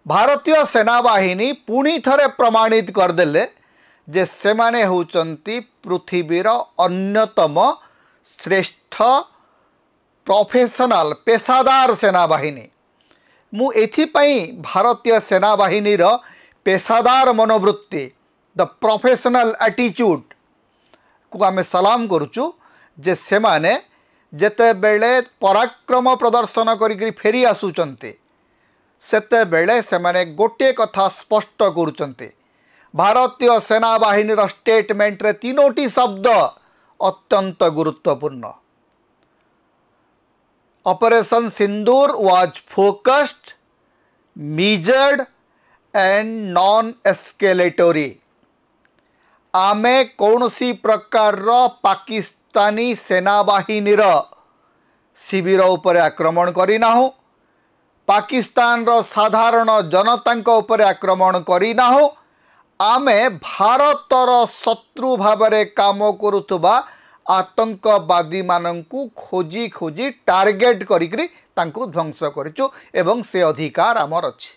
भारतीय सेनाबाहिनी पुणी थरे प्रमाणित करदेले जे सेमाने होचंती पृथ्वीर अन्यतम श्रेष्ठ प्रोफेशनल पेशादार सेनाबाहिनी। मु एथिपाई भारतीय सेनाबाहिनी रो पेशादार मनोवृत्ति द प्रोफेशनल एटीट्यूड को आमे सलाम करुचु जे सेमाने जेते बेले पराक्रम प्रदर्शन करी फेरी आसुचंते सेते बेले सेमाने गोटे कथा स्पष्ट करुचंते। भारतीय सेनाबाहिनी रो स्टेटमेंट रे तीनोटी शब्द अत्यंत गुरुत्वपूर्ण। Operation Sindoor was focused, measured and non escalatory. आमे कौनसी प्रकार पाकिस्तानी सेनाबाहिनी शिविर उपर आक्रमण करिनाहु, पाकिस्तान रो साधारण जनता उपर आक्रमण करिनाहु। आमे भारतर शत्रु भावरे काम करुथुबा आतंकवादी मानंकु खोजी खोजी टार्गेट करिकरी तांको ध्वंस करिचु एवं से अधिकार आमर अछि।